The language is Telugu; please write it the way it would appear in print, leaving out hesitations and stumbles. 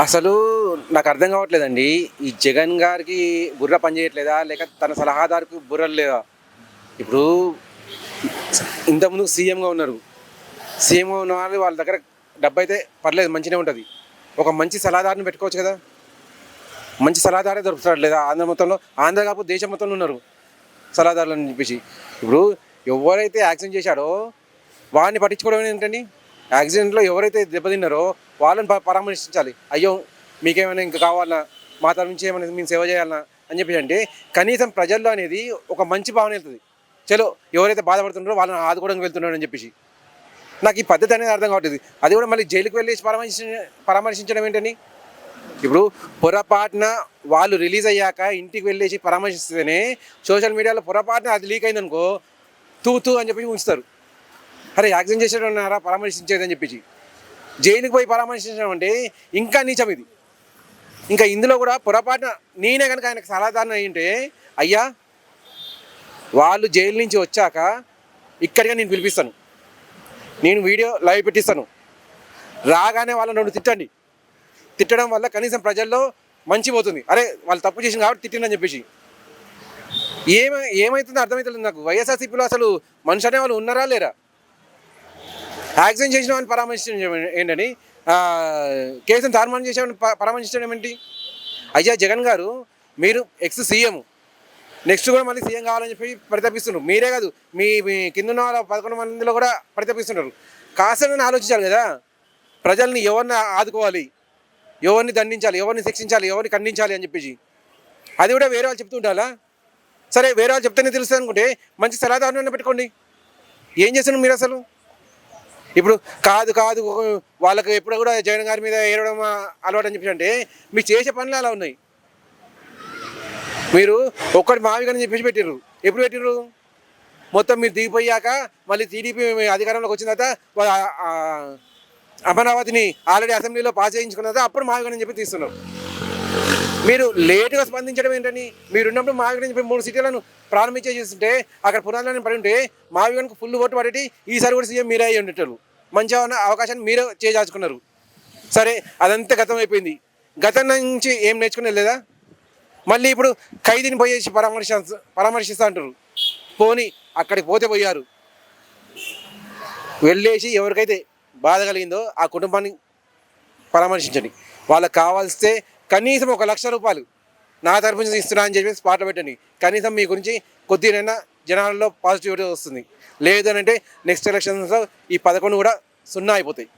అసలు నాకు అర్థం కావట్లేదండి. ఈ జగన్ గారికి బుర్ర పనిచేయట్లేదా? లేక తన సలహాదారుకు బుర్ర లేదా? ఇప్పుడు ఇంతకుముందు సీఎంగా ఉన్నారు. సీఎంగా ఉన్న వాళ్ళు వాళ్ళ దగ్గర డబ్బైతే పర్లేదు మంచిగానే ఉంటది. ఒక మంచి సలహాదారుని పెట్టుకోవచ్చు కదా! మంచి సలహాదారే దొరుకుతాడు లేదా ఆంధ్ర మొత్తంలో. ఆంధ్ర కాకపోతే దేశం మొత్తంలో ఉన్నారు సలహాదారులు అని చెప్పేసి. ఇప్పుడు ఎవరైతే యాక్సిడెంట్ చేశాడో వాడిని పట్టించుకోవడం ఏంటండి? యాక్సిడెంట్లో ఎవరైతే దెబ్బతిన్నారో వాళ్ళని పరామర్శించాలి. అయ్యో మీకేమైనా ఇంకా కావాలన్నా మా తరఫు నుంచి ఏమైనా మేము సేవ చేయాలన్నా అని చెప్పేసి అంటే కనీసం ప్రజల్లో అనేది ఒక మంచి భావన వెళ్తుంది. చలో ఎవరైతే బాధపడుతున్నారో వాళ్ళని ఆదుకోవడానికి వెళ్తున్నాడు అని చెప్పేసి. నాకు ఈ పద్ధతి అనేది అర్థం కావట్లేదు. అది కూడా మళ్ళీ జైలుకి వెళ్ళేసి పరామర్శించడం ఏంటని? ఇప్పుడు పొరపాటున వాళ్ళు రిలీజ్ అయ్యాక ఇంటికి వెళ్ళేసి పరామర్శిస్తేనే సోషల్ మీడియాలో పొరపాటున అది లీక్ అయిందనుకో తూ తూ అని చెప్పి ఉంచుతారు. అరే యాక్సిడెంట్ చేసేటో ఉన్నారా పరామర్శించేదని చెప్పేసి. జైలుకి పోయి పరామర్శించడం అంటే ఇంకా నీచం ఇది. ఇంకా ఇందులో కూడా పొరపాటున నేనే కనుక ఆయనకు సలహాదారుని అయ్యింటే, అయ్యా వాళ్ళు జైలు నుంచి వచ్చాక ఇక్కడిగా నేను పిలిపిస్తాను, నేను వీడియో లైవ్ పెట్టిస్తాను, రాగానే వాళ్ళని రెండు తిట్టండి. తిట్టడం వల్ల కనీసం ప్రజల్లో మంచి పోతుంది. అరే వాళ్ళు తప్పు చేసింది కాబట్టి తిట్టిందని చెప్పేసి. ఏమవుతుందో అర్థమవుతుంది నాకు. వైఎస్ఆర్సీపీలో అసలు మనిషి అనే వాళ్ళు ఉన్నారా లేరా? యాక్సిడెంట్ చేసిన వాడిని పరామర్శించడం ఏంటని, కేసును తారుమారు చేసేవాడిని పరామర్శించడం ఏంటి? అయ్యా జగన్ గారు మీరు ఎక్స్ సీఎం, నెక్స్ట్ కూడా మళ్ళీ సీఎం కావాలని చెప్పి పరితపిస్తున్నారు. మీరే కాదు మీ కింద ఉన్న వాళ్ళ 11 మందిలో కూడా పరితపిస్తున్నారు. కాస్త ఆలోచించాలి కదా. ప్రజల్ని ఎవరిని ఆదుకోవాలి, ఎవరిని దండించాలి, ఎవరిని శిక్షించాలి, ఎవరిని ఖండించాలి అని చెప్పేసి. అది కూడా వేరే వాళ్ళు చెప్తూ ఉండాలా? సరే వేరే వాళ్ళు చెప్తేనే తెలుస్తుంది అనుకుంటే మంచి సలహాదారుని పెట్టుకోండి. ఏం చేస్తున్నారు మీరు అసలు? ఇప్పుడు కాదు కాదు వాళ్ళకి ఎప్పుడు కూడా జగన్ గారి మీద ఏడవడం అలవాటు అని చెప్పి అంటే మీరు చేసే పనులు అలా ఉన్నాయి. మీరు ఒక్కటి మావిగని చెప్పేసి పెట్టిర్రు. ఎప్పుడు పెట్టిర్రు? మొత్తం మీరు దిగిపోయాక మళ్ళీ టీడీపీ అధికారంలోకి వచ్చిన తర్వాత అమరావతిని ఆల్రెడీ అసెంబ్లీలో పాస్ చేయించుకున్న తర్వాత అప్పుడు మావిగని చెప్పి తీస్తున్నారు. మీరు లేటుగా స్పందించడం ఏంటని? మీరున్నప్పుడు మావిగని చెప్పి 3 సిటీలను ప్రారంభించే చేస్తుంటే అక్కడ పునాదులను పడి ఉంటే మావిగనికి ఫుల్ ఓటు పడేటి ఈసారి కూడా సీఎం మీరే అయ్యి ఉండేటోళ్ళు. మంచిగా ఉన్న అవకాశాన్ని మీరే చేజార్చుకున్నారు. సరే అదంతా గతం అయిపోయింది. గతం నుంచి ఏం నేర్చుకునే లేదా? మళ్ళీ ఇప్పుడు ఖైదీని పోయేసి పరామర్శిస్తా అంటారు. పోని అక్కడికి పోతే పోయారు. వెళ్ళేసి ఎవరికైతే బాధ కలిగిందో ఆ కుటుంబాన్ని పరామర్శించండి. వాళ్ళకి కావాల్స్తే కనీసం 1 లక్ష రూపాయలు నా తరపు నుంచి ఇస్తున్నా అని చెప్పి స్పాట్లో పెట్టండి. కనీసం మీ గురించి కొద్దిగైనా జనాలలో పాజిటివిటీ వస్తుంది. లేదనంటే నెక్స్ట్ ఎలక్షన్స్లో ఈ 11 కూడా 0 అయిపోతాయి.